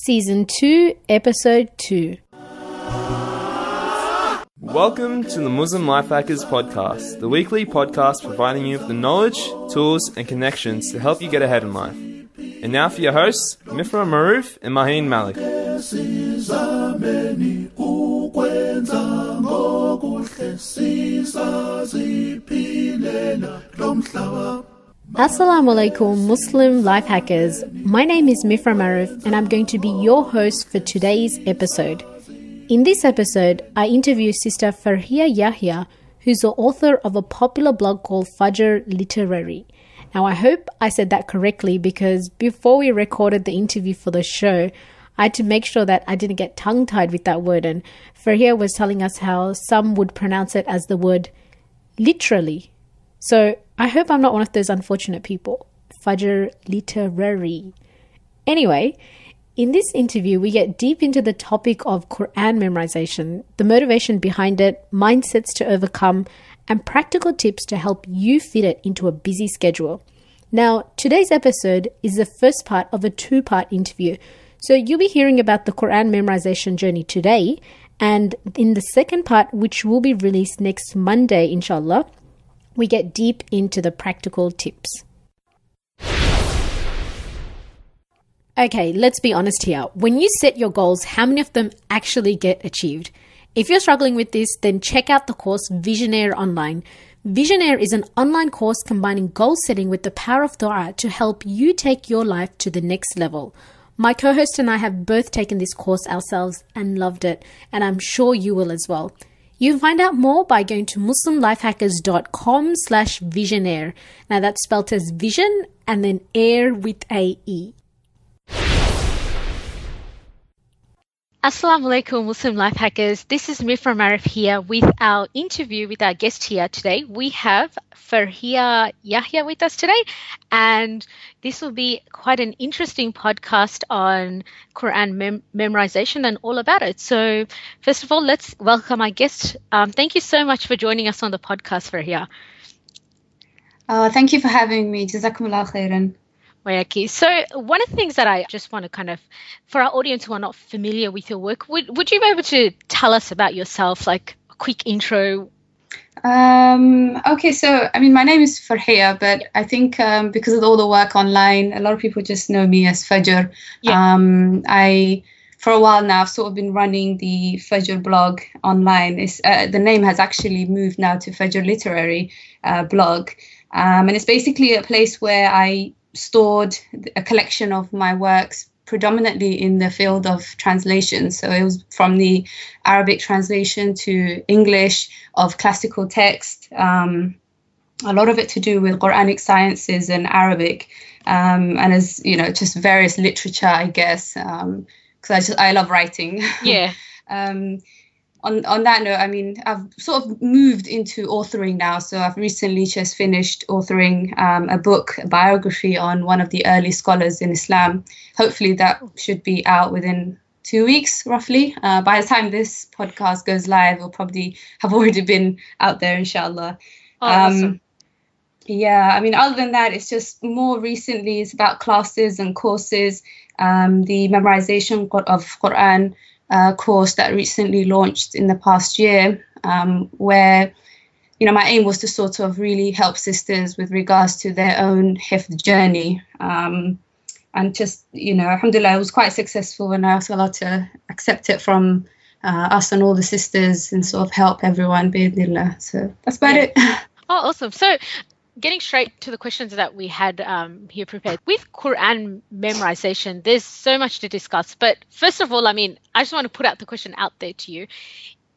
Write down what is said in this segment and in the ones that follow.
Season 2, Episode 2. Welcome to the Muslim Life Hackers podcast, the weekly podcast providing you with the knowledge, tools, and connections to help you get ahead in life. And now for your hosts, Mifrah, Mahroof, and Maheen Malik. Assalamu alaikum, Muslim life hackers. My name is Mifrah Mahroof, and I'm going to be your host for today's episode. In this episode, I interview Sister Farhia Yahya, who's the author of a popular blog called Fajr Literary. Now, I hope I said that correctly because before we recorded the interview for the show, I had to make sure that I didn't get tongue-tied with that word, and Farhia was telling us how some would pronounce it as the word literally. So I hope I'm not one of those unfortunate people. Fajr Literary. Anyway, in this interview, we get deep into the topic of Quran memorization, the motivation behind it, mindsets to overcome, and practical tips to help you fit it into a busy schedule. Now, today's episode is the first part of a two-part interview. So you'll be hearing about the Quran Memorisation Journey today, and in the second part, which will be released next Monday, inshallah, we get deep into the practical tips. Okay, let's be honest here. When you set your goals, how many of them actually get achieved? If you're struggling with this, then check out the course Visionaire Online. Visionaire is an online course combining goal setting with the power of dua to help you take your life to the next level. My co-host and I have both taken this course ourselves and loved it, and I'm sure you will as well. You can find out more by going to muslimlifehackers.com/visionaire. Now that's spelled as vision and then air with a E. Assalamu alaikum, Muslim Life Hackers. This is Mifrah Mahroof here with our interview with our guest here today. We have Farhia Yahya with us today, and this will be quite an interesting podcast on Quran memorization and all about it. So first of all, let's welcome our guest. Thank you so much for joining us on the podcast, Farhia. Thank you for having me. Jazakumullah khairan. So one of the things that I just want to kind of, for our audience who are not familiar with your work, would you be able to tell us about yourself, like a quick intro? Okay, so my name is Farhia, but I think because of all the work online, a lot of people just know me as Fajr. Yeah. For a while now, I've sort of been running the Fajr blog online. The name has actually moved now to Fajr Literary blog. And it's basically a place where I stored a collection of my works predominantly in the field of translation. So it was from the Arabic translation to English of classical text, a lot of it to do with Quranic sciences and Arabic, and as just various literature, I guess, because I love writing. Yeah. On that note, I've sort of moved into authoring now. So I've recently just finished authoring a book, a biography on one of the early scholars in Islam. Hopefully that should be out within 2 weeks, roughly. By the time this podcast goes live, it'll probably have already been out there, inshallah. Awesome. Yeah, other than that, it's just more recently, it's about classes and courses, the memorization of Quran course that recently launched in the past year, where my aim was to sort of really help sisters with regards to their own hifd journey, and just alhamdulillah, it was quite successful, and I asked Allah to accept it from us and all the sisters and sort of help everyone bi'idhnillah. So that's about it. Oh, awesome. So getting straight to the questions that we had here prepared. With Quran memorization, there's so much to discuss. But first of all, I just want to put out the question out there to you.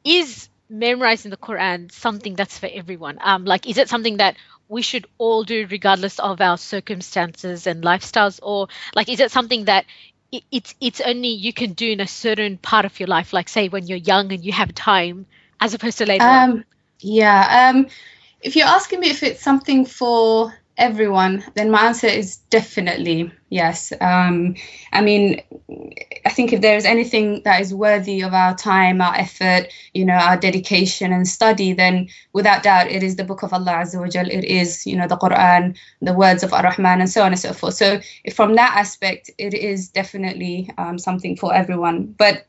Is memorizing the Quran something that's for everyone? Is it something that we should all do regardless of our circumstances and lifestyles? Or is it something that it's only you can do in a certain part of your life, like say when you're young and you have time, as opposed to later on? Yeah. If you're asking me if it's something for everyone, then my answer is definitely yes. I think if there is anything that is worthy of our time, our effort, our dedication and study, then without doubt it is the book of Allah Azza wa Jal. It is, the Quran, the words of Ar-Rahman, and so on and so forth. So from that aspect, it is definitely something for everyone. But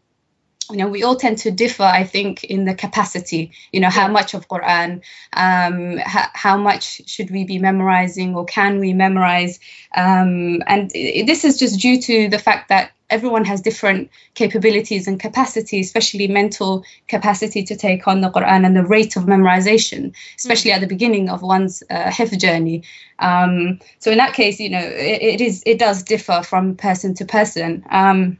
we all tend to differ, I think, in the capacity, how much of Quran, how much should we be memorizing, or can we memorize? And this is just due to the fact that everyone has different capabilities and capacity, especially mental capacity to take on the Quran, and the rate of memorization, especially at the beginning of one's hifz journey. So in that case, it does differ from person to person.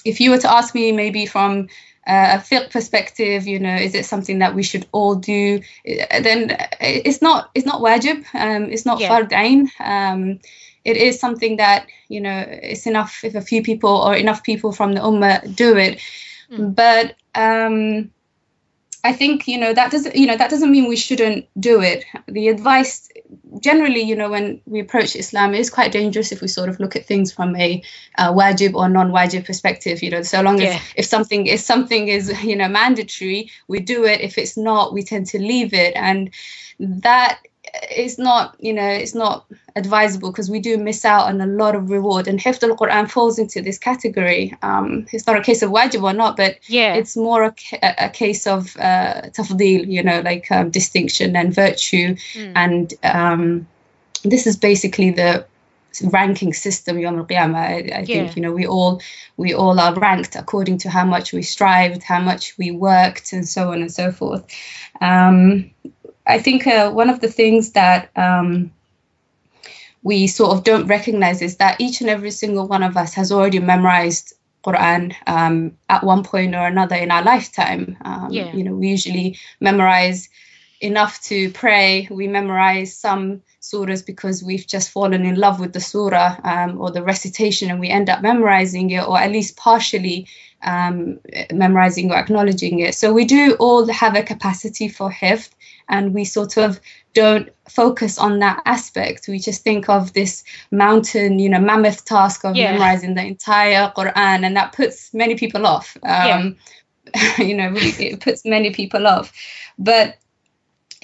If you were to ask me, maybe from a fiqh perspective, is it something that we should all do? Then it's not wajib. It's not fard ain. It is something that, it's enough if a few people or enough people from the ummah do it. But I think, that doesn't mean we shouldn't do it. The advice generally, when we approach Islam, is quite dangerous if we sort of look at things from a wajib or non-wajib perspective. So long as if something is mandatory, we do it. If it's not, we tend to leave it, and that is not, it's not advisable, because we do miss out on a lot of reward. And Hifd al-Quran falls into this category. It's not a case of wajib or not, but it's more a case of tafdeel, like distinction and virtue. And this is basically the ranking system Yawm al-Qiyamah. I think, we all are ranked according to how much we strived, how much we worked, and so on and so forth. I think one of the things that we sort of don't recognize is that each and every single one of us has already memorized Quran at one point or another in our lifetime. We usually memorize enough to pray. We memorize some surahs because we've just fallen in love with the surah or the recitation, and we end up memorizing it, or at least partially memorizing or acknowledging it. So we do all have a capacity for hifd, and we sort of don't focus on that aspect. We just think of this mountain, mammoth task of memorizing the entire Quran, and that puts many people off. It puts many people off. But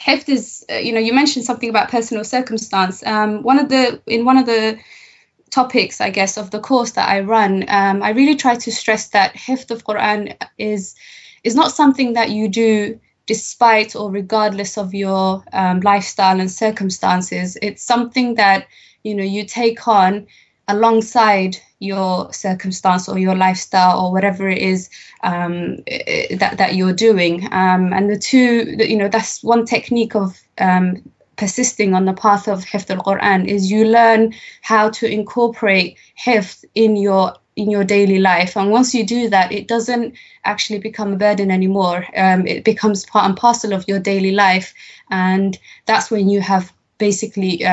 hifd is, you mentioned something about personal circumstance. One of the topics, I guess, of the course that I run, I really try to stress that hifd of Quran is not something that you do despite or regardless of your lifestyle and circumstances. It's something that you take on alongside your circumstance or your lifestyle or whatever it is that you're doing. And the two, that's one technique of persisting on the path of hifd al-Quran, is you learn how to incorporate hifd in your daily life. And once you do that, it doesn't actually become a burden anymore. It becomes part and parcel of your daily life. And that's when you have basically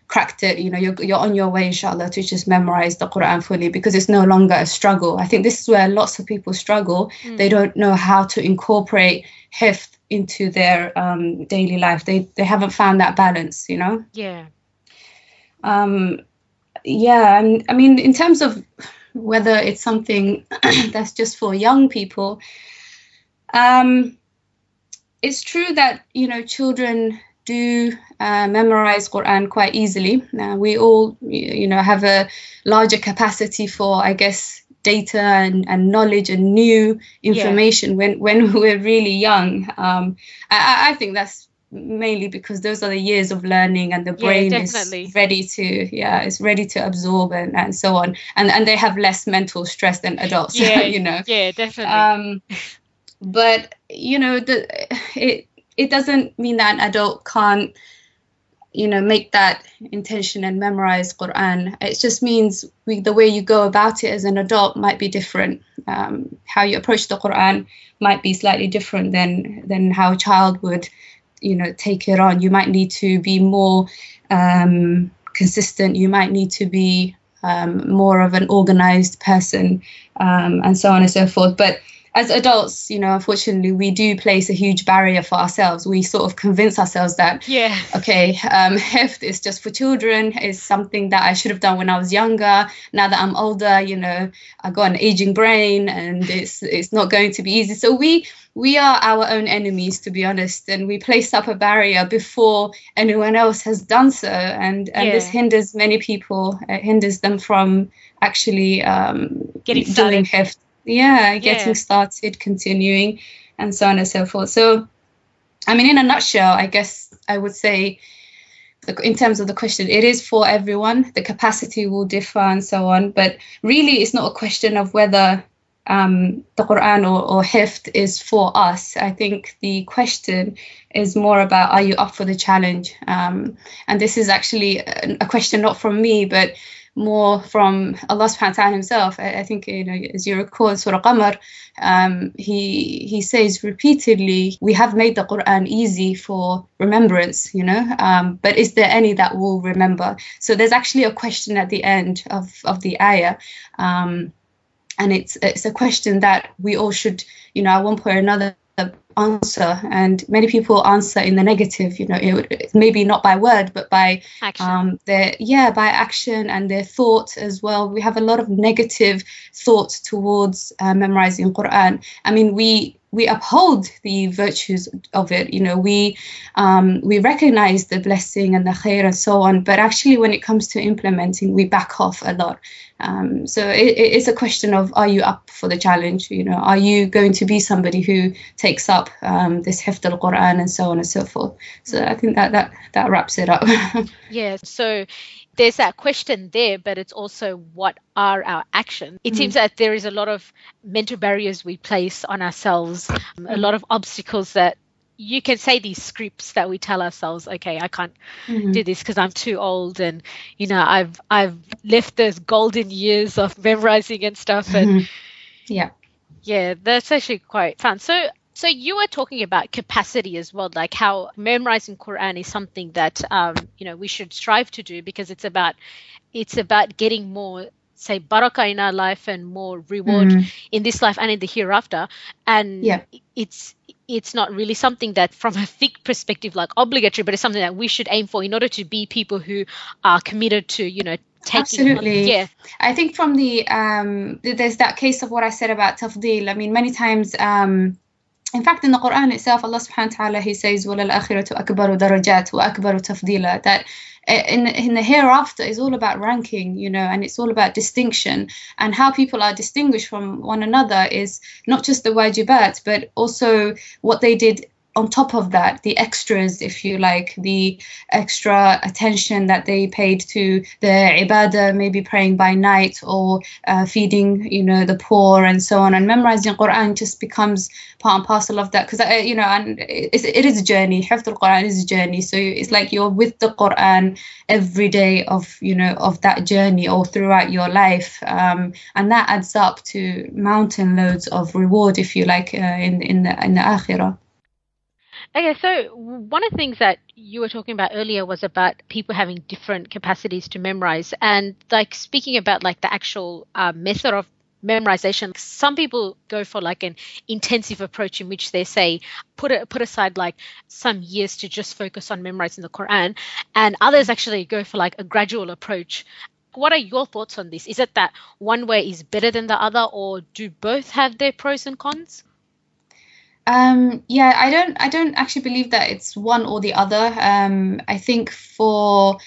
cracked it. You're on your way, inshallah, to just memorize the Quran fully, because it's no longer a struggle. I think this is where lots of people struggle. They don't know how to incorporate hifd into their daily life. They haven't found that balance, And I mean, in terms of whether it's something that's just for young people, it's true that children do memorize Quran quite easily. We all have a larger capacity for, I guess, data and knowledge and new information when we're really young. I think that's mainly because those are the years of learning, and the brain is ready to absorb and so on, and they have less mental stress than adults. Definitely. But it doesn't mean that an adult can't make that intention and memorize Quran. It just means the way you go about it as an adult might be different. How you approach the Quran might be slightly different than how a child would take it on. You might need to be more consistent. You might need to be more of an organized person, and so on and so forth. But as adults, unfortunately, we do place a huge barrier for ourselves. We sort of convince ourselves that, okay, hifd is just for children, is something that I should have done when I was younger. Now that I'm older, I got an aging brain, and it's not going to be easy. So we are our own enemies, to be honest, and we place up a barrier before anyone else has done so, and this hinders many people. It hinders them from actually doing hifd. Getting started, continuing, and so on and so forth. So, I mean, in a nutshell, I guess I would say, in terms of the question, it is for everyone. The capacity will differ and so on, but really it's not a question of whether the Quran or hifd is for us. I think the question is more about, are you up for the challenge? And this is actually a question not from me, but more from Allah subhanahu wa ta'ala himself. I think, as you recall, Surah Qamar, he says repeatedly, we have made the Quran easy for remembrance, but is there any that will remember? So there's actually a question at the end of the ayah. And it's a question that we all should, at one point or another, answer. And many people answer in the negative, maybe not by word, but by action. By action and their thought as well. We have a lot of negative thoughts towards memorizing Quran. I mean, we uphold the virtues of it, we recognize the blessing and the khair and so on, but actually when it comes to implementing, we back off a lot. So it's a question of, are you up for the challenge? Are you going to be somebody who takes up this hifd al-Quran and so on and so forth? So I think that wraps it up. Yeah, so there's that question there, but it's also, what are our actions? It seems that there is a lot of mental barriers we place on ourselves, a lot of obstacles that you can say, these scripts that we tell ourselves, okay, I can't do this because I'm too old, and I've left those golden years of memorizing and stuff, and that's actually quite fun. So you were talking about capacity as well, like how memorizing Quran is something that we should strive to do, because it's about getting more, say, barakah in our life and more reward in this life and in the hereafter. And it's not really something that, from a fiqh perspective, like obligatory, but it's something that we should aim for in order to be people who are committed to, taking. Absolutely. I think from there's that case of what I said about tafdeel. I mean, many times, in fact, in the Quran itself, Allah subhanahu wa ta'ala, he says, وَلَلْآخِرَةُ أَكْبَرُ دَرَجَاتُ وَأَكْبَرُ تَفْضِيلًا, that in the hereafter is all about ranking, and it's all about distinction, and how people are distinguished from one another is not just the wajibat, but also what they did on top of that, the extras, if you like, the extra attention that they paid to the ibadah, maybe praying by night or feeding, the poor and so on. And memorizing Quran just becomes part and parcel of that, because, and it is a journey. Hifd al-Quran is a journey. So it's like you're with the Quran every day of that journey, or throughout your life. And that adds up to mountain loads of reward, if you like, in the akhirah. Okay, so one of the things that you were talking about earlier was about people having different capacities to memorize, and like speaking about like the actual method of memorization. Some people go for like an intensive approach in which they say put aside like some years to just focus on memorizing the Quran, and others actually go for like a gradual approach. What are your thoughts on this? Is it that one way is better than the other, or do both have their pros and cons? I don't actually believe that it's one or the other. I think for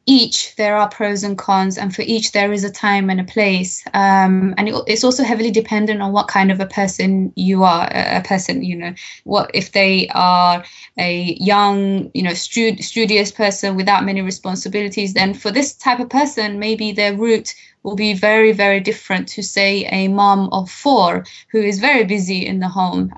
each there are pros and cons, and for each there is a time and a place. And it's also heavily dependent on what kind of a person you are. A person, what if they are a young, studious person without many responsibilities, then for this type of person, maybe their route will be very, very different to, say, a mom of 4 who is very busy in the home.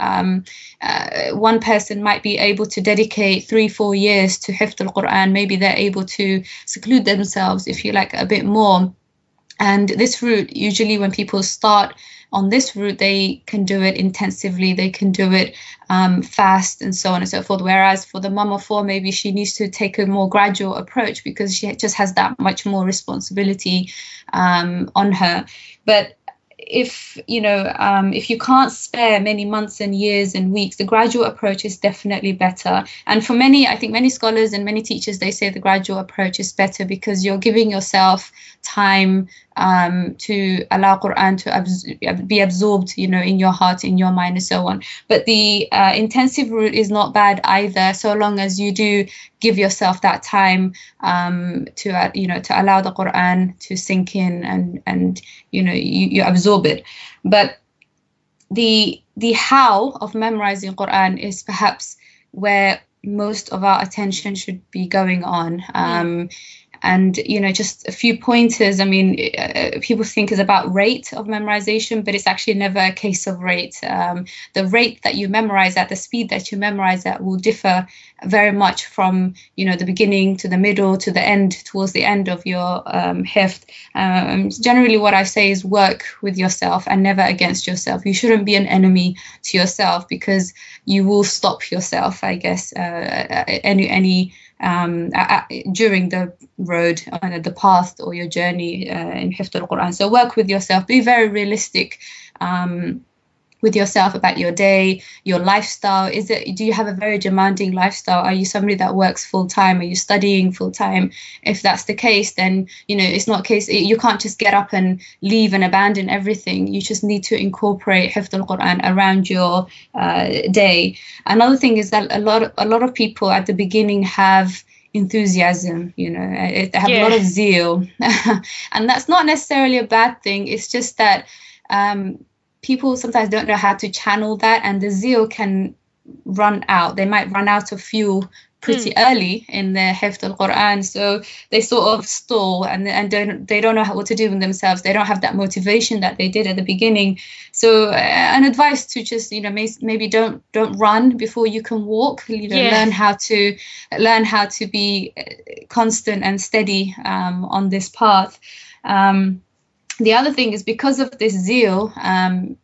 One person might be able to dedicate 3-4 years to hifd al-Quran. Maybe they're able to seclude themselves, if you like, a bit more. And this route, usually when people start on this route, they can do it intensively, they can do it fast, and so on and so forth. Whereas for the mom of 4, maybe she needs to take a more gradual approach because she just has that much more responsibility on her. But if if you can't spare many months and years and weeks, the gradual approach is definitely better. And for many, I think many scholars and many teachers, they say the gradual approach is better because you're giving yourself time to allow Quran to be absorbed, in your heart, in your mind, and so on. But the intensive route is not bad either, so long as you do give yourself that time to allow the Quran to sink in and you absorb it. But the how of memorizing Quran is perhaps where most of our attention should be going on. And, just a few pointers. I mean, people think it's about rate of memorization, but it's actually never a case of rate. The rate that you memorize at, the speed that you memorize at will differ very much from, the beginning to the middle to the end, towards the end of your heft. Generally, what I say is work with yourself and never against yourself. You shouldn't be an enemy to yourself, because you will stop yourself, I guess, during the road, the path or your journey in Hifd al-Quran. So work with yourself, be very realistic with yourself about your day, your lifestyle. Do you have a very demanding lifestyle? Are you somebody that works full time? Are you studying full time? If that's the case, then it's not case. You can't just get up and leave and abandon everything. You just need to incorporate Hifd al-Quran around your day. Another thing is that a lot of people at the beginning have enthusiasm, they have a lot of zeal, and that's not necessarily a bad thing. It's just that people sometimes don't know how to channel that, and the zeal can run out. They might run out of fuel pretty early in their Hifd al-Quran, so they sort of stall and they don't know what to do with themselves. They don't have that motivation that they did at the beginning. So an advice to just maybe don't run before you can walk. Learn how to be constant and steady on this path. The other thing is, because of this zeal,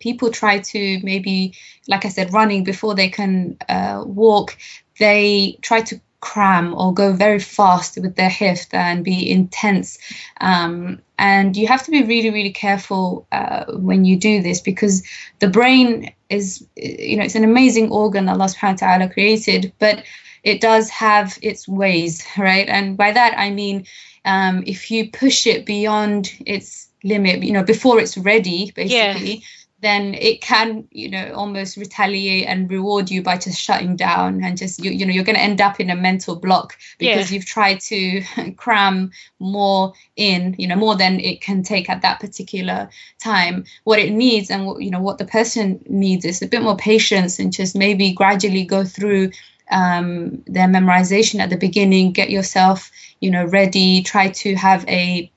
people try to maybe, like I said, running before they can walk. They try to cram or go very fast with their hifd and be intense. And you have to be really, really careful when you do this, because the brain is, it's an amazing organ Allah subhanahu wa ta'ala created, but it does have its ways, right? And by that, I mean, if you push it beyond its limit, before it's ready, basically, then it can, almost retaliate and reward you by just shutting down, and just, you're going to end up in a mental block because you've tried to cram more in, more than it can take at that particular time. What it needs, and what the person needs, is a bit more patience, and just maybe gradually go through their memorization at the beginning. Get yourself, ready. Try to have a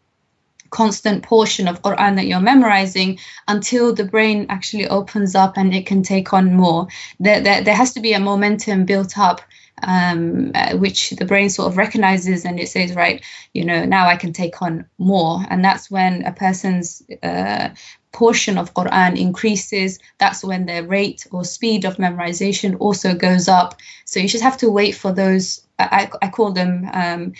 constant portion of Quran that you're memorizing until the brain actually opens up and it can take on more. There has to be a momentum built up, which the brain sort of recognizes, and it says, right, now I can take on more. And that's when a person's portion of Quran increases. That's when their rate or speed of memorization also goes up. So you just have to wait for those, I call them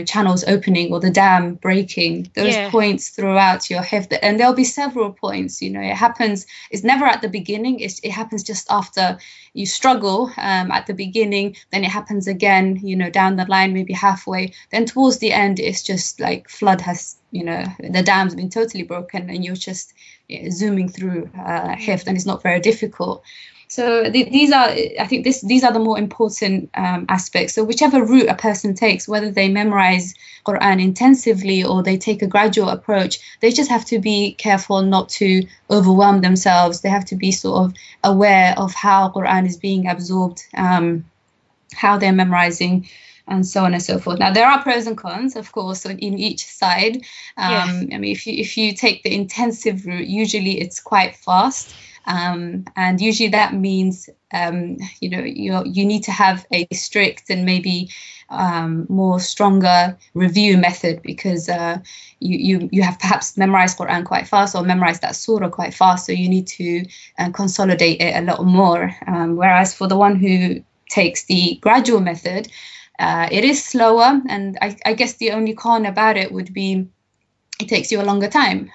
channels opening, or the dam breaking, those points throughout your hifd. And there'll be several points. It happens, it's never at the beginning, it happens just after you struggle at the beginning. Then it happens again, down the line, maybe halfway. Then towards the end, it's just like flood has, the dam's been totally broken, and you're just zooming through hifd, and it's not very difficult. So these are, I think these are the more important aspects. So whichever route a person takes, whether they memorize Quran intensively or they take a gradual approach, they just have to be careful not to overwhelm themselves. They have to be sort of aware of how Quran is being absorbed, how they're memorizing, and so on and so forth. Now, there are pros and cons, of course, in each side. I mean, if you take the intensive route, usually it's quite fast. And usually that means, you need to have a strict and maybe more stronger review method, because you have perhaps memorized Quran quite fast, or memorized that surah quite fast, so you need to consolidate it a lot more. Whereas for the one who takes the gradual method, it is slower, and I guess the only con about it would be it takes you a longer time.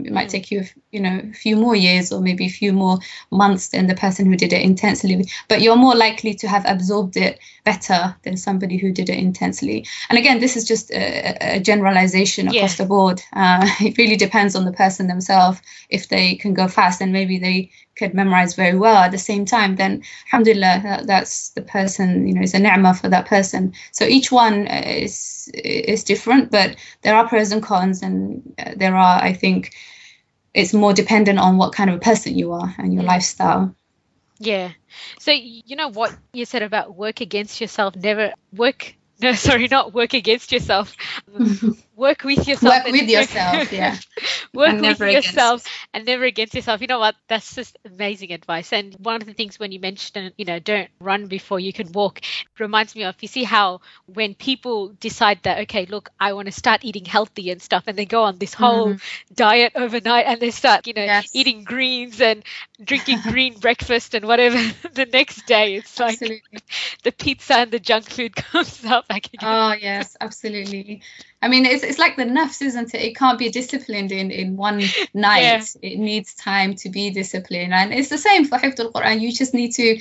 It might take you, a few more years or maybe a few more months than the person who did it intensely, but you're more likely to have absorbed it better than somebody who did it intensely. And again, this is just a generalization across the board. It really depends on the person themselves. If they can go fast and maybe they could memorize very well at the same time, then alhamdulillah, that's the person, is a ni'mah for that person. So each one is different, but there are pros and cons, and there are, I think, it's more dependent on what kind of a person you are and your lifestyle. Yeah. So you know what you said about work against yourself, not work against yourself. Work with yourself. Work with yourself, yeah. Work with yourself and never against yourself. You know what? That's just amazing advice. And one of the things when you mentioned, don't run before you can walk, it reminds me of, you see how when people decide that, okay, look, I want to start eating healthy and stuff, and they go on this whole diet overnight and they start, eating greens and drinking green breakfast and whatever. The next day, it's like the pizza and the junk food comes up back again. Oh, yes, absolutely. I mean, it's like the nafs, isn't it? It can't be disciplined in one night. Yeah. It needs time to be disciplined. And it's the same for Hifd al-Quran. You just need to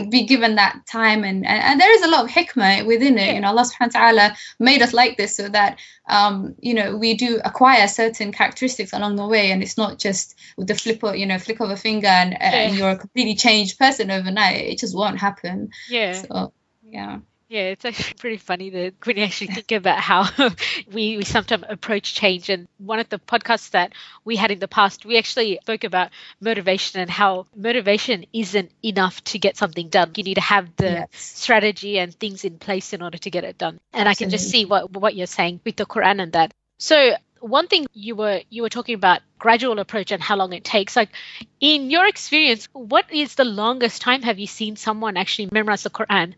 be given that time. And there is a lot of hikmah within it. Yeah. Allah subhanahu wa ta'ala made us like this so that, we do acquire certain characteristics along the way. And it's not just with the flick of a finger and you're a completely changed person overnight. It just won't happen. Yeah. So, yeah. Yeah, it's actually pretty funny that when you actually think about how we sometimes approach change. And one of the podcasts that we had in the past, we actually spoke about motivation and how motivation isn't enough to get something done. You need to have the strategy and things in place in order to get it done. And Absolutely. I can just see what you're saying with the Quran and that. So one thing you were talking about gradual approach and how long it takes. Like in your experience, what is the longest time have you seen someone actually memorize the Quran?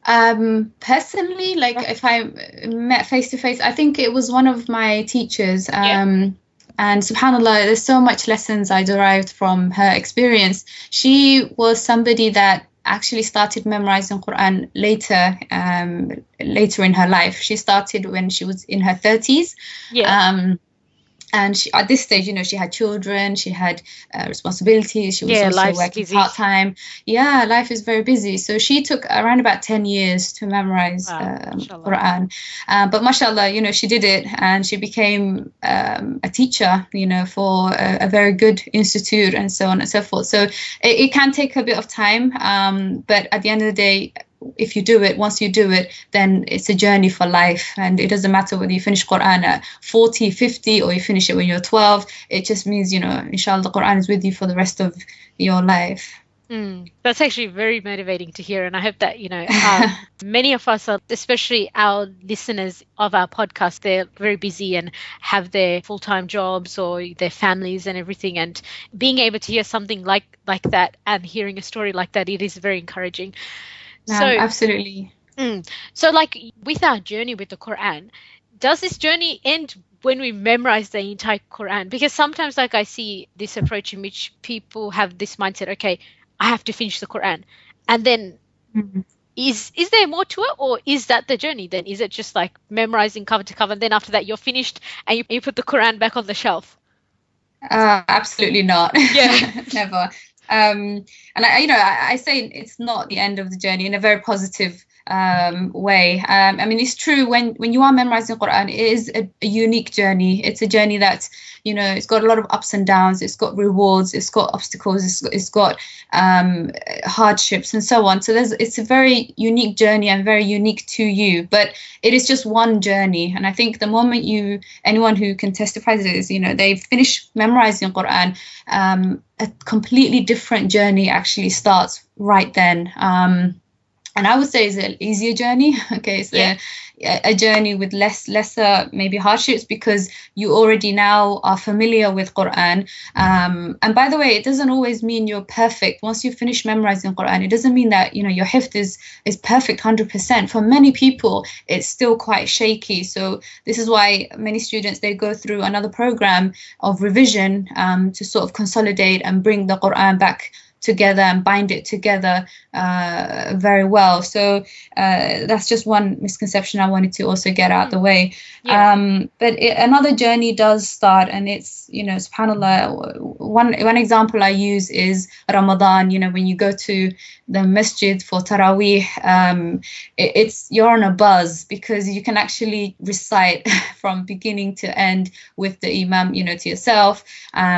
Personally, like if I met face to face, I think it was one of my teachers. And subhanAllah, there's so much lessons I derived from her experience. She was somebody that actually started memorizing Quran later in her life. She started when she was in her 30s. And she, at this stage, she had children, she had responsibilities, she was also working part-time. Yeah, life is very busy. So she took around about 10 years to memorize Quran. But mashallah, she did it and she became a teacher, for a very good institute and so on and so forth. So it can take a bit of time, but at the end of the day, if you do it, once you do it, then it's a journey for life. And it doesn't matter whether you finish Quran at 40, 50, or you finish it when you're 12. It just means, inshallah, the Quran is with you for the rest of your life. That's actually very motivating to hear. And I hope that, many of us, especially our listeners of our podcast, they're very busy and have their full-time jobs or their families and everything. And being able to hear something like that and hearing a story like that, it is very encouraging. No, absolutely. So like with our journey with the Quran, does this journey end when we memorize the entire Quran? Because sometimes like I see this approach in which people have this mindset, okay, I have to finish the Quran. And then is there more to it, or is that the journey then? Is it just like memorizing cover to cover and then after that you're finished and you put the Quran back on the shelf? Absolutely not. Yeah. Never. And I say it's not the end of the journey in a very positive way. I mean, it's true when you are memorizing Quran, it is a unique journey. It's a journey that's, it's got a lot of ups and downs. It's got rewards. It's got obstacles. It's got hardships and so on. So it's a very unique journey and very unique to you. But it is just one journey. And I think the moment anyone who can testify to this, they finish memorizing Quran, a completely different journey actually starts right then. And I would say it's an easier journey. Okay, it's a journey with lesser maybe hardships because you already now are familiar with Quran. And by the way, it doesn't always mean you're perfect. Once you finish memorizing Quran, it doesn't mean that your hifd is perfect 100%. For many people, it's still quite shaky. So this is why many students, they go through another program of revision to sort of consolidate and bring the Quran back together and bind it together very well. So that's just one misconception I wanted to also get out the way. But another journey does start, and it's, subhanAllah, one example I use is Ramadan. When you go to the masjid for Taraweeh, you're on a buzz, because you can actually recite from beginning to end with the imam, to yourself.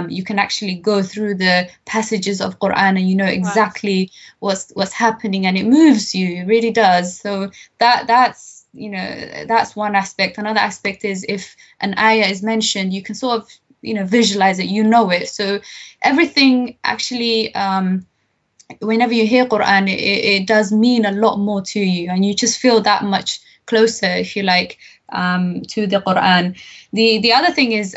You can actually go through the passages of Quran, and you know exactly what's happening, and it moves you. It really does. So that's one aspect. Another aspect is, if an ayah is mentioned, you can sort of visualize it, it. So everything actually, whenever you hear Quran, it does mean a lot more to you, and you just feel that much closer, if you like, to the Quran. The other thing is,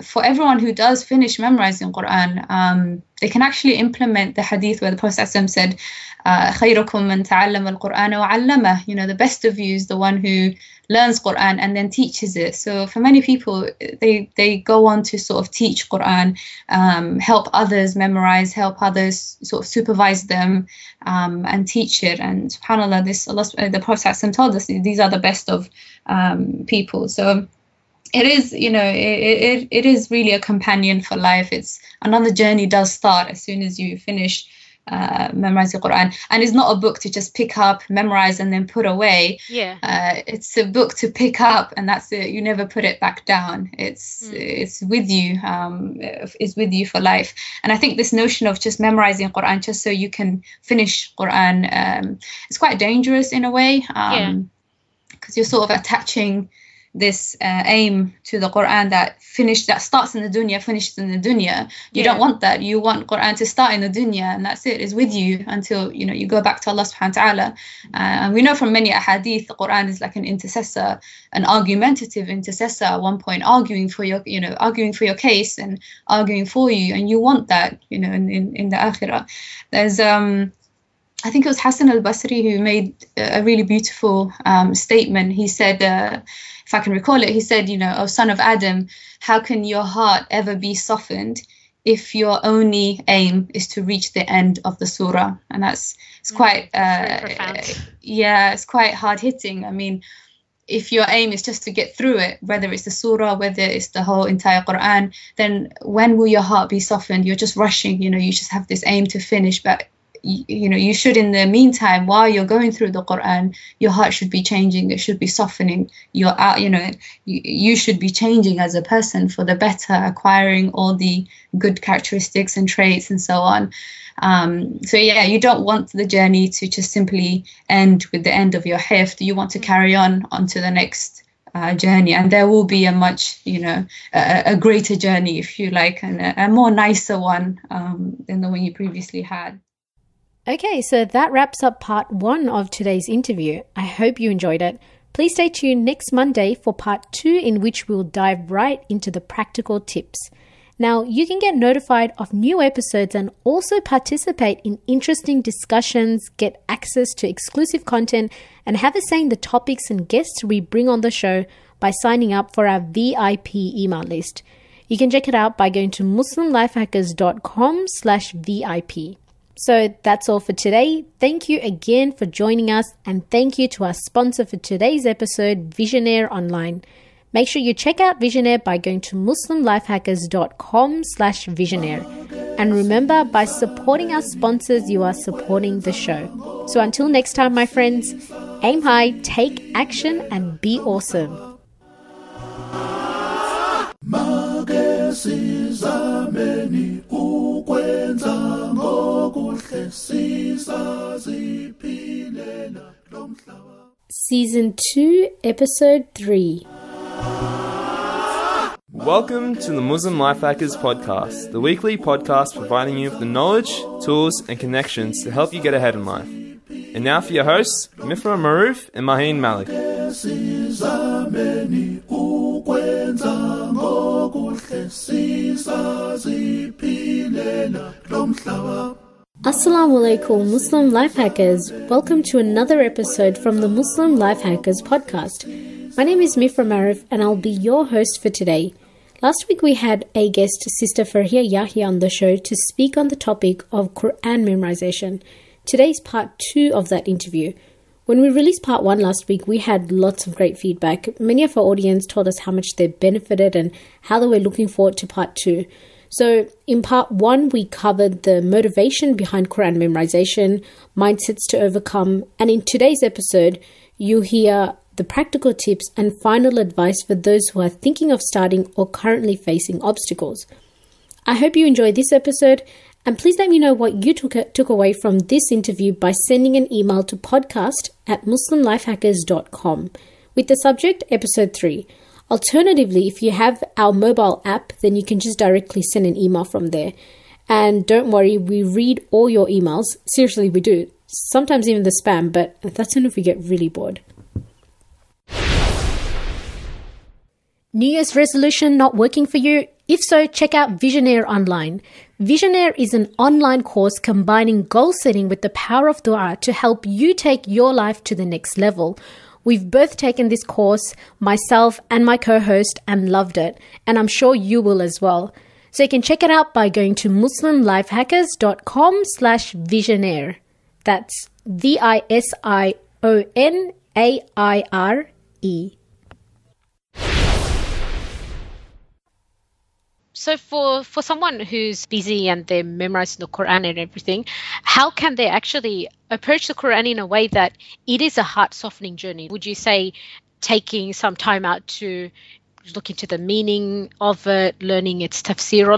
for everyone who does finish memorizing Quran, they can actually implement the hadith where the Prophet ﷺ said, خيركم من تعلم القرآن وعلمه. The best of you is the one who learns Quran and then teaches it. So for many people, they go on to sort of teach Quran, help others memorize, help others sort of supervise them, and teach it. And subhanAllah, the Prophet ﷺ told us these are the best of people. So it is, it is really a companion for life. It's another journey does start as soon as you finish memorizing Quran, and it's not a book to just pick up, memorize, and then put away. It's a book to pick up, and that's it. You never put it back down. It's with you. It's with you for life. And I think this notion of just memorizing Quran just so you can finish Quran, it's quite dangerous in a way, because you're sort of attaching this aim to the Quran that starts in the dunya, finishes in the dunya. You don't want that. You want Quran to start in the dunya, and that's it. It's with you until you go back to Allah subhanahu wa ta'ala. And we know from many ahadith, the Quran is like an intercessor, an argumentative intercessor. At one point, arguing for your case and arguing for you, and you want that, in the akhirah. There's I think it was Hassan al-Basri who made a really beautiful statement. He said, if I can recall it, he said, "O son of Adam, how can your heart ever be softened if your only aim is to reach the end of the surah?" And it's quite, it's quite hard hitting. I mean, if your aim is just to get through it, whether it's the surah, whether it's the whole entire Quran, then when will your heart be softened? You're just rushing, you just have this aim to finish, but you should, in the meantime, while you're going through the Quran, your heart should be changing. It should be softening. You should be changing as a person for the better, acquiring all the good characteristics and traits and so on. So you don't want the journey to just simply end with the end of your hifd. You want to carry on to the next journey, and there will be a much, a greater journey, if you like, and a more nicer one than the one you previously had. Okay, so that wraps up part 1 of today's interview. I hope you enjoyed it. Please stay tuned next Monday for part 2, in which we'll dive right into the practical tips. Now, you can get notified of new episodes and also participate in interesting discussions, get access to exclusive content, and have a say in the topics and guests we bring on the show by signing up for our VIP email list. You can check it out by going to muslimlifehackers.com/VIP. So that's all for today. Thank you again for joining us, and thank you to our sponsor for today's episode, Visionaire Online. Make sure you check out Visionaire by going to muslimlifehackers.com/Visionaire. And remember, by supporting our sponsors, you are supporting the show. So until next time, my friends, aim high, take action, and be awesome. Season 2, Episode 3. Welcome to the Muslim Life Hackers podcast, the weekly podcast providing you with the knowledge, tools, and connections to help you get ahead in life. And now for your hosts, Mifrah, Mahroof, and Maheen Malik. Assalamu alaikum, Muslim Life Hackers. Welcome to another episode from the Muslim Life Hackers podcast. My name is Mifrah Mahroof, and I'll be your host for today. Last week we had a guest, Sister Farhia Yahya, on the show to speak on the topic of Quran memorization. Today's part 2 of that interview. When we released part 1 last week, we had lots of great feedback. Many of our audience told us how much they benefited and how they were looking forward to part 2. So in part 1, we covered the motivation behind Quran memorization, mindsets to overcome, and in today's episode, you hear the practical tips and final advice for those who are thinking of starting or currently facing obstacles. I hope you enjoyed this episode, and please let me know what you took away from this interview by sending an email to podcast@muslimlifehackers.com with the subject Episode 3. Alternatively, if you have our mobile app, then you can just directly send an email from there. And don't worry, we read all your emails. Seriously, we do. Sometimes even the spam, but that's only if we get really bored. New Year's resolution not working for you? If so, check out Visionaire Online. Visionaire is an online course combining goal setting with the power of dua to help you take your life to the next level. We've both taken this course, myself and my co-host, and loved it. And I'm sure you will as well. So you can check it out by going to muslimlifehackers.com/visionaire. That's VISIONAIRE. So for someone who's busy and they're memorizing the Quran and everything, how can they actually approach the Quran in a way that it is a heart-softening journey? Would you say taking some time out to look into the meaning of it, learning its tafsir?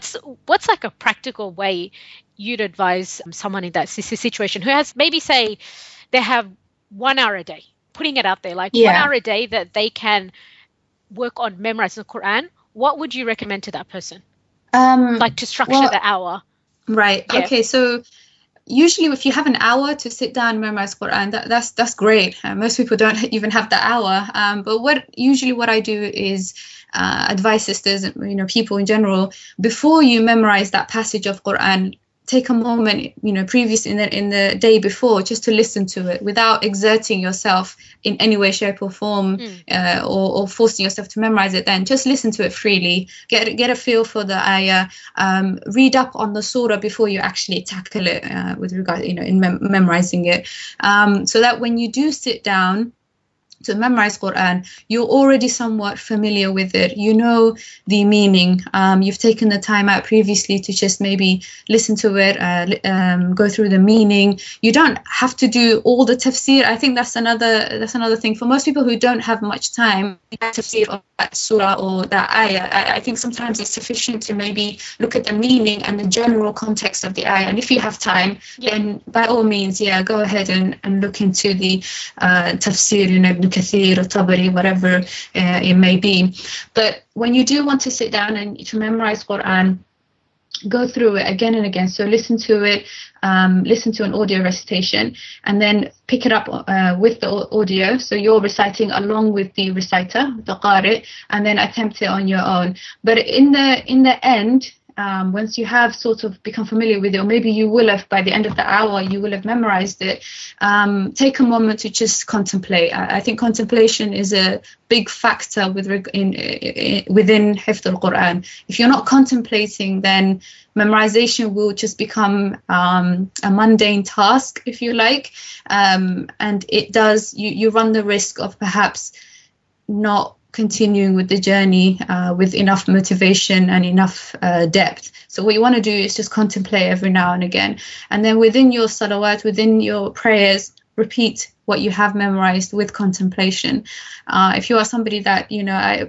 What's like a practical way you'd advise someone in that situation who has maybe, say, they have 1 hour a day, putting it out there, like 1 hour a day that they can work on memorizing the Quran? What would you recommend to that person? Like to structure the hour. Right. Yeah. Okay. So usually if you have an hour to sit down and memorize Quran, that's great. Most people don't even have the hour. But what I do is advise sisters, people in general, before you memorize that passage of Quran, take a moment, previous in the day before, just to listen to it without exerting yourself in any way, shape or form, or forcing yourself to memorize it. Then just listen to it freely, get a feel for the ayah, read up on the surah before you actually tackle it with regard, in memorizing it, so that when you do sit down to memorize Quran, you're already somewhat familiar with it. You know the meaning. You've taken the time out previously to just maybe listen to it, go through the meaning. You don't have to do all the tafsir. I think that's another thing for most people who don't have much time. Tafsir of that surah or that ayah. I think sometimes it's sufficient to maybe look at the meaning and the general context of the ayah. And if you have time, then by all means, go ahead and look into the tafsir, Ibn Kathir or Tabari, whatever it may be. But when you do want to sit down and to memorize Quran, go through it again and again. So listen to it, listen to an audio recitation, and then pick it up with the audio. So you're reciting along with the reciter, the qari, and then attempt it on your own. But in the end, once you have sort of become familiar with it, or maybe you will have, by the end of the hour, you will have memorized it, take a moment to just contemplate. I think contemplation is a big factor within Hifd al-Quran. If you're not contemplating, then memorization will just become a mundane task, if you like, and it does, you run the risk of perhaps not continuing with the journey with enough motivation and enough depth. So what you want to do is just contemplate every now and again, and then within your salawat, within your prayers, repeat what you have memorized with contemplation. If you are somebody that,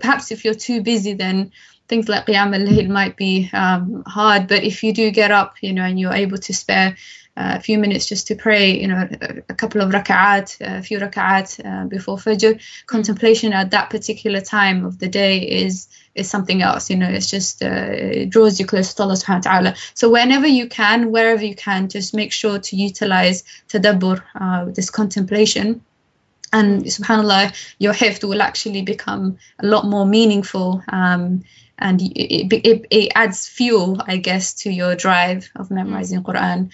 perhaps if you're too busy, then things like Qiyam al-Layl might be hard, but if you do get up, and you're able to spare a few minutes just to pray, a couple of rak'at, a few rak'at before Fajr, contemplation at that particular time of the day is something else. It's just it draws you close to Allah subhanahu wa ta'ala. So wherever you can, just make sure to utilize tadabbur, this contemplation. And subhanAllah, your hifd will actually become a lot more meaningful, and it adds fuel, I guess, to your drive of memorizing Quran.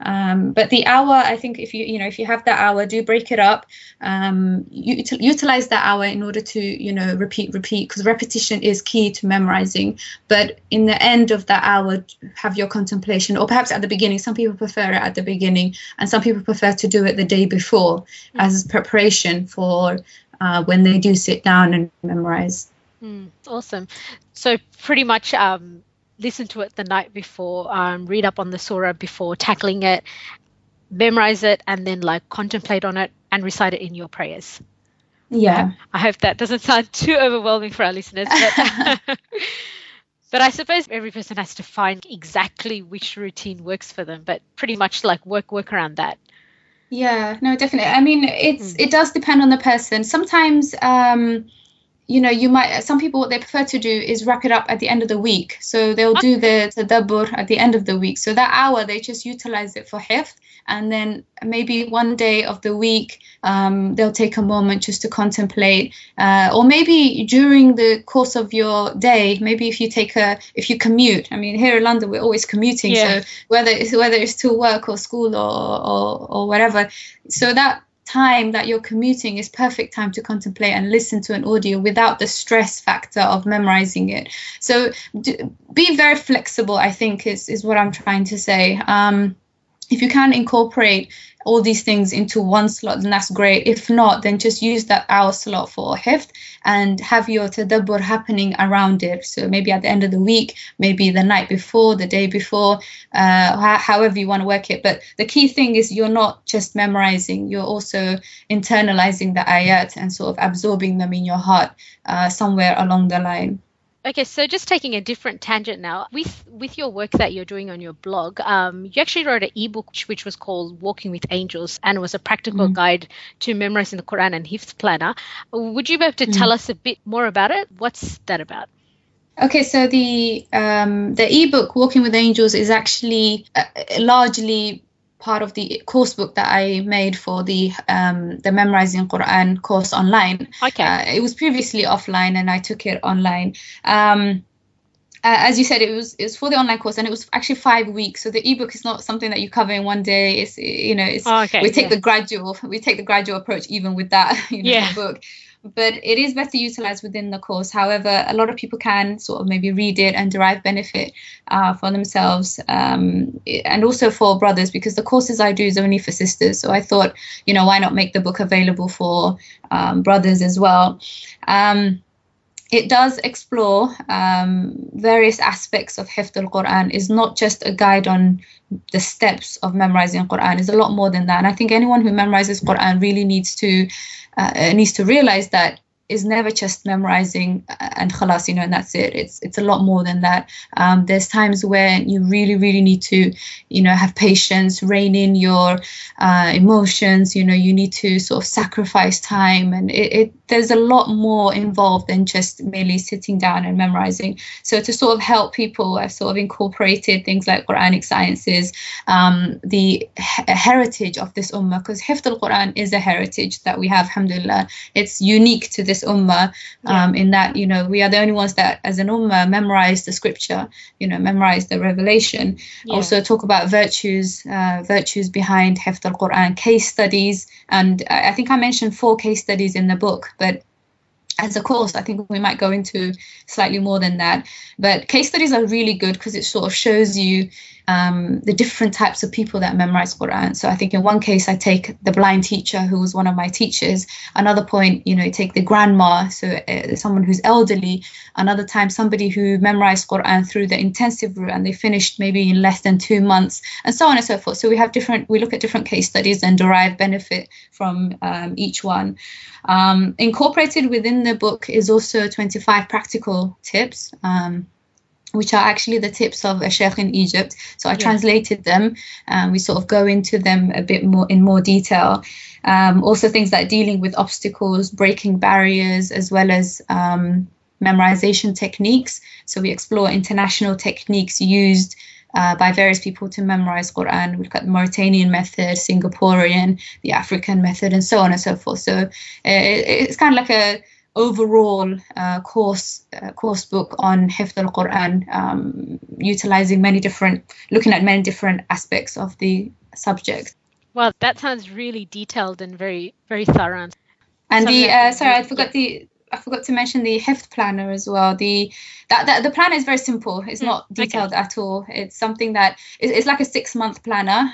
But the hour, I think if you have that hour, do break it up. Utilize that hour in order to, repeat, because repetition is key to memorizing. But in the end of that hour, have your contemplation, or perhaps at the beginning. Some people prefer it at the beginning, and some people prefer to do it the day before as preparation for when they do sit down and memorize. Awesome. So pretty much listen to it the night before, read up on the surah before tackling it, memorize it, and then contemplate on it and recite it in your prayers. Yeah. I hope that doesn't sound too overwhelming for our listeners. But I suppose every person has to find exactly which routine works for them, but pretty much work around that. Yeah, no, definitely. I mean, it does depend on the person. Sometimes, some people, what they prefer to do is wrap it up at the end of the week. So they'll do the tadabbur at the end of the week. So that hour, they just utilize it for hifz. And then maybe one day of the week, they'll take a moment just to contemplate. Or maybe during the course of your day, maybe if you commute. I mean, here in London, we're always commuting. Yeah. So whether it's to work or school or whatever. So that time that you're commuting is perfect time to contemplate and listen to an audio without the stress factor of memorizing it. So be very flexible, I think, is what I'm trying to say. If you can incorporate all these things into one slot, then that's great. If not, then just use that hour slot for hifz and have your tadabbur happening around it. So maybe at the end of the week, maybe the night before, the day before, however you want to work it. But the key thing is you're not just memorizing, you're also internalizing the ayat and sort of absorbing them in your heart somewhere along the line. Okay, so just taking a different tangent now, with your work that you're doing on your blog, you actually wrote an ebook which was called Walking with Angels, and it was a practical guide to memorizing the Quran and Hifz planner. Would you be able to tell us a bit more about it? What's that about? Okay, so the ebook Walking with Angels is actually largely part of the course book that I made for the Memorizing Quran course online. Okay. It was previously offline and I took it online. As you said, it was for the online course, and it was actually 5 weeks. So the ebook is not something that you cover in one day. We take the gradual approach even with that the book. But it is better utilized within the course. However, a lot of people can sort of maybe read it and derive benefit for themselves, and also for brothers, because the courses I do is only for sisters. So I thought, why not make the book available for brothers as well? It does explore various aspects of Hifz al-Quran. It's not just a guide on the steps of memorizing Quran. It's a lot more than that. And I think anyone who memorizes Quran really needs to realize that is never just memorizing and khalas, and that's it. It's a lot more than that. There's times where you really, really need to, have patience, rein in your emotions. You need to sort of sacrifice time, and there's a lot more involved than just merely sitting down and memorizing. So to sort of help people, I've sort of incorporated things like Quranic sciences, the heritage of this ummah, because Hifz al-Quran is a heritage that we have, alhamdulillah. It's unique to this ummah in that, we are the only ones that as an ummah memorize the scripture, memorize the revelation. Also talk about virtues behind Hifz al-Quran, case studies. And I think I mentioned 4 case studies in the book, but as a course, I think we might go into slightly more than that. But case studies are really good because it sort of shows you the different types of people that memorize Quran. So I think in one case, I take the blind teacher who was one of my teachers. Another point, you take the grandma, so someone who's elderly. Another time, somebody who memorized Quran through the intensive route and they finished maybe in less than 2 months, and so on and so forth. So we look at different case studies and derive benefit from each one. Incorporated within the book is also 25 practical tips, which are actually the tips of a sheikh in Egypt. So I translated them, and we sort of go into them a bit more in more detail. Also things like dealing with obstacles, breaking barriers, as well as memorization techniques. So we explore international techniques used by various people to memorize Quran. We look at the Mauritanian method, Singaporean, the African method, and so on and so forth. So it's kind of like overall course book on Hifd al-Quran, looking at many different aspects of the subject. Well, that sounds really detailed and very, very thorough. And I forgot to mention the Hifd planner as well. The planner is very simple. It's not detailed at all. It's something that it's like a 6-month planner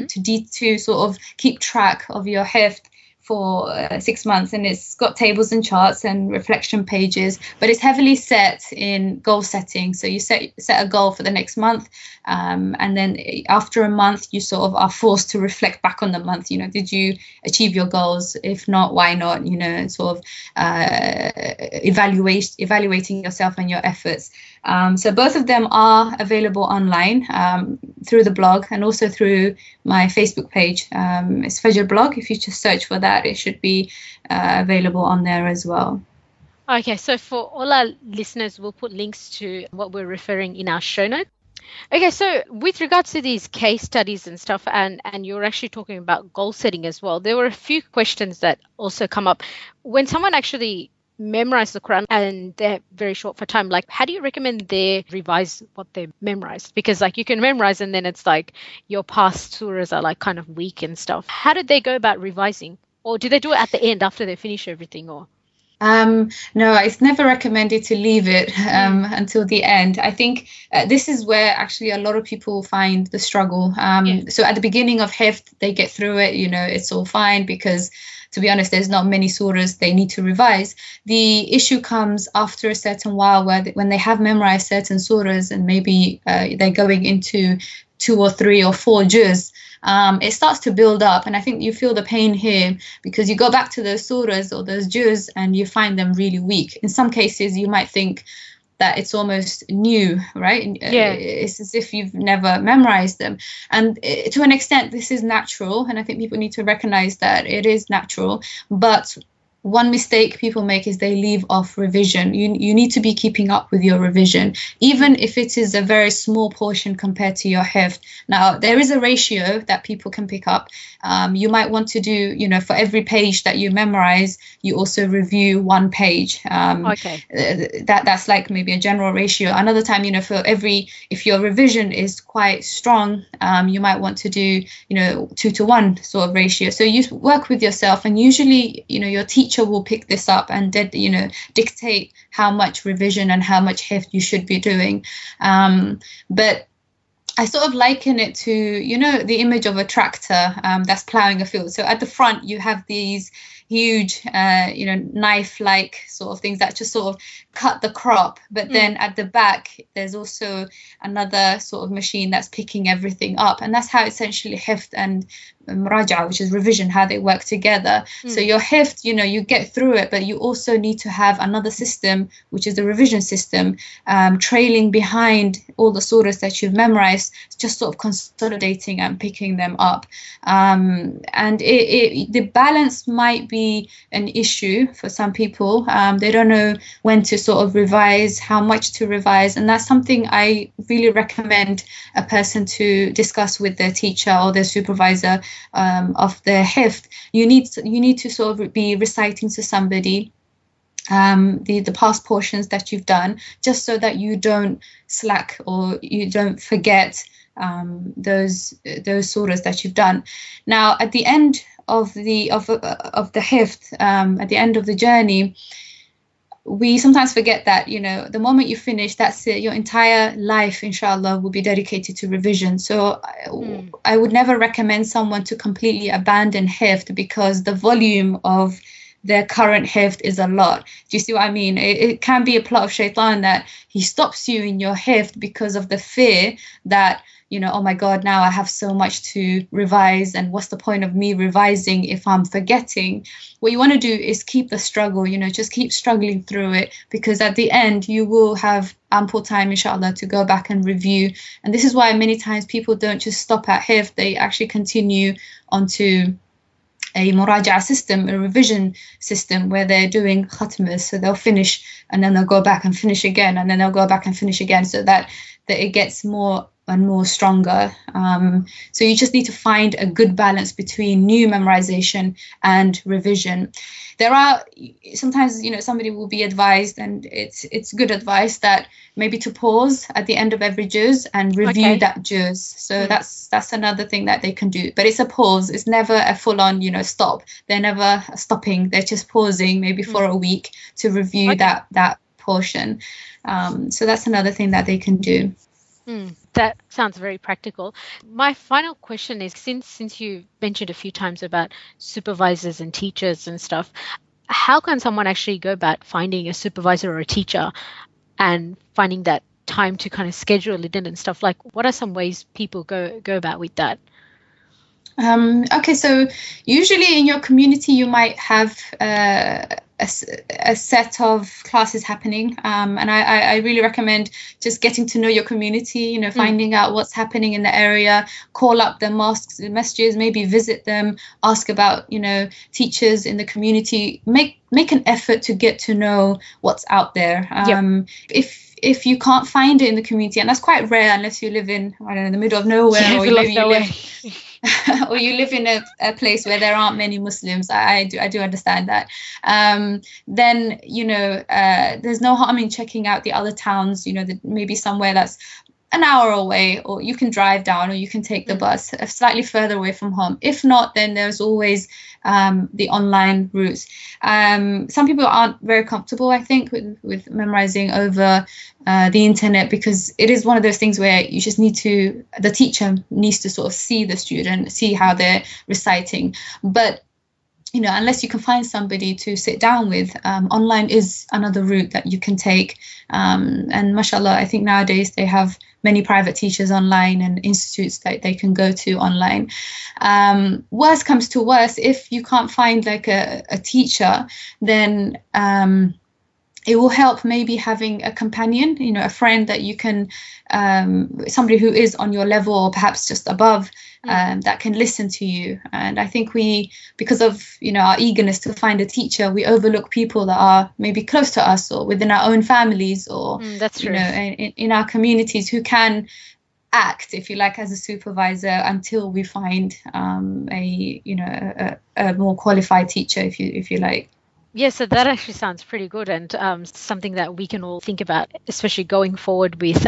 to sort of keep track of your Hifd for 6 months, and it's got tables and charts and reflection pages, but it's heavily set in goal setting. So you set a goal for the next month, and then after a month you sort of are forced to reflect back on the month. Did you achieve your goals? If not, why not? And sort of evaluating yourself and your efforts. So both of them are available online through the blog and also through my Facebook page. It's Fajr blog. If you just search for that, it should be available on there as well. Okay, so for all our listeners, we'll put links to what we're referring in our show notes. Okay, so with regards to these case studies and stuff, and you're actually talking about goal setting as well, there were a few questions that also come up. When someone actually memorize the Quran and they're very short for time, like how do you recommend they revise what they memorized? Because like you can memorize and then it's like your past surahs are like kind of weak and stuff. How did they go about revising? Or do they do it at the end after they finish everything? Or no, it's never recommended to leave it until the end. I think this is where actually a lot of people find the struggle. So at the beginning of Hifd, they get through it, it's all fine because, to be honest, there's not many surahs they need to revise. The issue comes after a certain while when they have memorized certain surahs and maybe they're going into 2 or 3 or 4 juz. It starts to build up, and I think you feel the pain here because you go back to those surahs or those juz and you find them really weak. In some cases, you might think that it's almost new, right? It's as if you've never memorized them. And to an extent, this is natural, and I think people need to recognize that it is natural. But one mistake people make is they leave off revision. You need to be keeping up with your revision, even if it is a very small portion compared to your Hifd. Now, there is a ratio that people can pick up. You might want to do, for every page that you memorize, you also review 1 page. That's like maybe a general ratio. Another time, if your revision is quite strong, you might want to do, 2 to 1 sort of ratio. So you work with yourself, and usually, your teacher will pick this up and dictate how much revision and how much Hifd you should be doing. But I sort of liken it to, the image of a tractor that's plowing a field. So at the front, you have these huge, knife-like sort of things that just sort of cut the crop. But then at the back, there's also another sort of machine that's picking everything up. And that's how essentially Hifd and Muraja, which is revision, how they work together. So your Hifd, you get through it, but you also need to have another system, which is the revision system, trailing behind all the surahs that you've memorized, just sort of consolidating and picking them up. And the balance might be an issue for some people. They don't know when to sort of revise, how much to revise, and that's something I really recommend a person to discuss with their teacher or their supervisor of their Hifd. You need to sort of be reciting to somebody the past portions that you've done, just so that you don't slack or you don't forget those surahs that you've done. Now, at the end of the Hifd, at the end of the journey, we sometimes forget that, the moment you finish, that's it. Your entire life, inshallah, will be dedicated to revision. So I would never recommend someone to completely abandon Hifd because the volume of their current Hifd is a lot. Do you see what I mean? It can be a plot of shaitan that he stops you in your Hifd because of the fear that, oh my God, now I have so much to revise, and what's the point of me revising if I'm forgetting? What you want to do is keep the struggle, just keep struggling through it, because at the end you will have ample time, inshallah, to go back and review. And this is why many times people don't just stop at Hifd, they actually continue onto a muraja'a system, a revision system, where they're doing khatmas. So they'll finish and then they'll go back and finish again, and then they'll go back and finish again, so that it gets more more stronger. So you just need to find a good balance between new memorization and revision. There are sometimes, somebody will be advised, and it's good advice, that maybe to pause at the end of every juz and review that juz. So that's another thing that they can do. But it's a pause. It's never a full-on, stop. They're never stopping. They're just pausing maybe for a week to review that portion. So that's another thing that they can do. That sounds very practical. My final question is, since you mentioned a few times about supervisors and teachers and stuff, how can someone actually go about finding a supervisor or a teacher and finding that time to kind of schedule it in and stuff? Like, what are some ways people go about with that? Okay, so usually in your community you might have a set of classes happening, and I really recommend just getting to know your community, finding out what's happening in the area, call up the mosques, the masjids, maybe visit them, ask about teachers in the community, make an effort to get to know what's out there. If you can't find it in the community, and that's quite rare unless you live in, I don't know, the middle of nowhere, or or you live in a place where there aren't many Muslims, I do understand that, then there's no harm in checking out the other towns, maybe somewhere that's an hour away, or you can drive down, or you can take the bus slightly further away from home. If not, then there's always the online routes. Some people aren't very comfortable, I think, with memorizing over the internet, because it is one of those things where you just the teacher needs to sort of see the student, see how they're reciting. But unless you can find somebody to sit down with, online is another route that you can take. And mashallah, I think nowadays they have many private teachers online and institutes that they can go to online. Worst comes to worst, if you can't find like a teacher, then it will help maybe having a companion, a friend that you can, somebody who is on your level or perhaps just above, that can listen to you. And I think because of, our eagerness to find a teacher, we overlook people that are maybe close to us or within our own families, or, that's true. In our communities, who can act, if you like, as a supervisor until we find a more qualified teacher, if you like. Yeah, so that actually sounds pretty good, and something that we can all think about, especially going forward with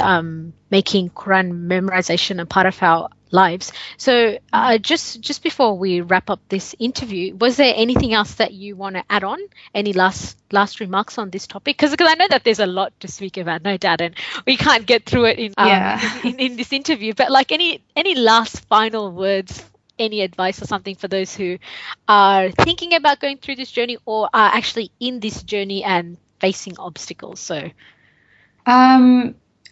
making Quran memorization a part of our lives. So just before we wrap up this interview, was there anything else that you want to add on? Any last remarks on this topic? Because I know that there's a lot to speak about, no doubt, and we can't get through it in this interview. But like any last final words, any advice or something for those who are thinking about going through this journey or are actually in this journey and facing obstacles? So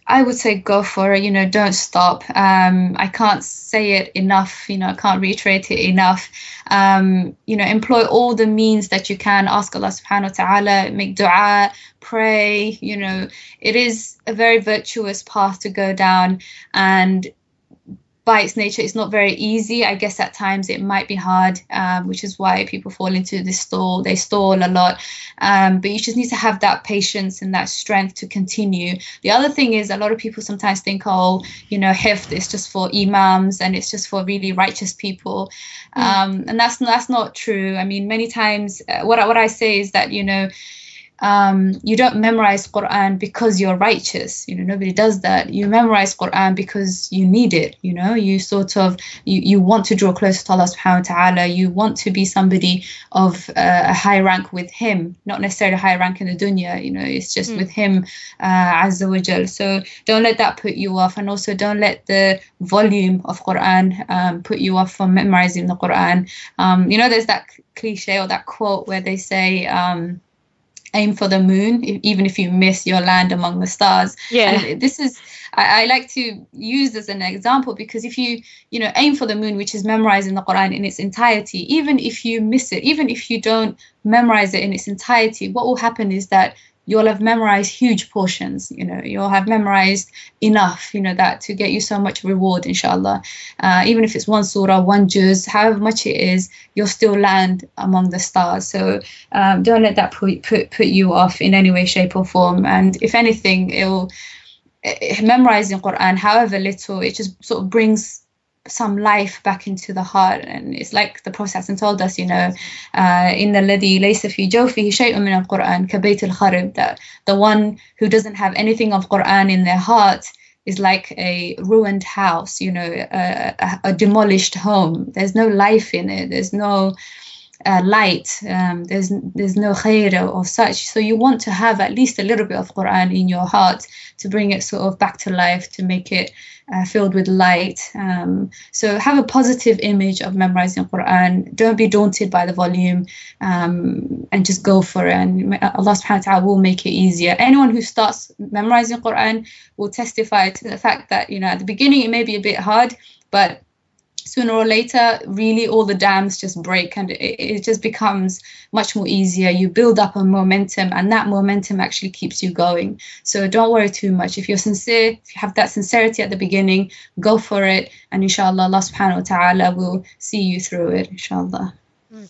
I would say go for it, don't stop. I can't say it enough, I can't reiterate it enough. Employ all the means that you can. Ask Allah subhanahu wa ta'ala, make dua, pray. It is a very virtuous path to go down, and by its nature, it's not very easy. I guess at times it might be hard, which is why people fall into this stall. They stall a lot. But you just need to have that patience and that strength to continue. The other thing is, a lot of people sometimes think, hifd is just for imams and it's just for really righteous people. And that's not true. I mean, many times what I say is that, you don't memorize Quran because you're righteous. Nobody does that. You memorize Quran because you need it. You sort of you want to draw closer to Allah subhanahu wa ta'ala. You want to be somebody of a high rank with him, not necessarily a high rank in the dunya. It's just with him, azza wa jal. So don't let that put you off, and also don't let the volume of Quran put you off from memorizing the Quran. There's that cliche or that quote where they say, aim for the moon, even if you miss, you'll land among the stars. And this is, I like to use as an example, because if you aim for the moon, which is memorizing the Quran in its entirety, even if you miss it, even if you don't memorize it in its entirety, what will happen is that you'll have memorized huge portions. You'll have memorized enough, that to get you so much reward, inshallah. Even if it's one surah, one juz, however much it is, you'll still land among the stars. So don't let that put you off in any way, shape or form. And if anything, memorizing Quran, however little, it just sort of brings some life back into the heart. And it's like the Prophet told us, you know, إِنَّ الَّذِي لَيْسَ فِي جَوْفِهِ شَيْءٌ مِنَ الْقُرْآنِ كَبَيْتِ الْخَرِبِ, that the one who doesn't have anything of Quran in their heart is like a ruined house, you know, a demolished home. There's no life in it. There's no light. There's no khair or such. So you want to have at least a little bit of Quran in your heart to bring it sort of back to life, to make it filled with light. So have a positive image of memorizing Quran. Don't be daunted by the volume, and just go for it. And Allah subhanahu wa ta'ala will make it easier. Anyone who starts memorizing Quran will testify to the fact that, you know, at the beginning it may be a bit hard, but sooner or later, really all the dams just break, and it just becomes much more easier. You build up a momentum, and that momentum actually keeps you going. So don't worry too much. If you're sincere, if you have that sincerity at the beginning, go for it. And inshallah, Allah subhanahu wa ta'ala will see you through it, inshallah.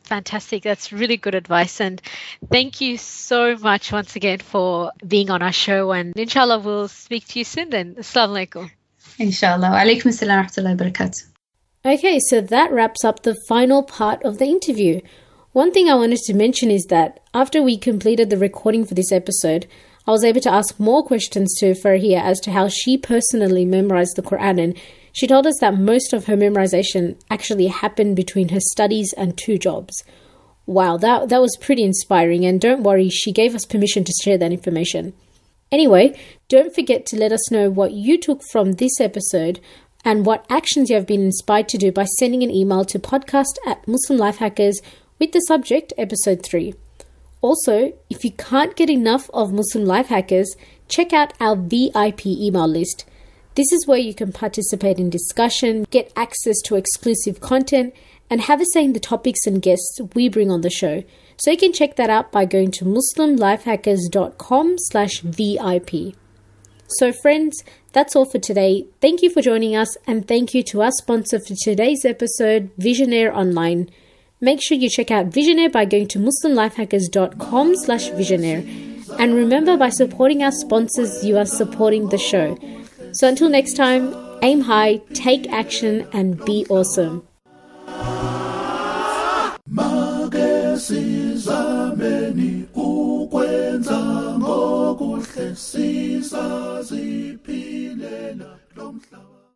Fantastic. That's really good advice. And thank you so much once again for being on our show. And inshallah, we'll speak to you soon then. Assalamu alaikum. Inshallah. Wa alaikum assalam wa rahmatullahi wa barakatuh. Okay, so that wraps up the final part of the interview. One thing I wanted to mention is that after we completed the recording for this episode, I was able to ask more questions to Farhia as to how she personally memorized the Quran, and she told us that most of her memorization actually happened between her studies and 2 jobs. Wow, that was pretty inspiring, and don't worry, she gave us permission to share that information. Anyway, don't forget to let us know what you took from this episode and what actions you have been inspired to do by sending an email to podcast@MuslimLifehackers with the subject Episode 3. Also, if you can't get enough of Muslim Life Hackers, check out our VIP email list. This is where you can participate in discussion, get access to exclusive content, and have a say in the topics and guests we bring on the show. So you can check that out by going to muslimlifehackers.com/VIP. So friends, that's all for today. Thank you for joining us, and thank you to our sponsor for today's episode, Visionaire Online. Make sure you check out Visionaire by going to muslimlifehackers.com/Visionaire. And remember, by supporting our sponsors, you are supporting the show. So until next time, aim high, take action, and be awesome. Sizameni ukwenza ngokuhle sizaziphilela lo mhlaba.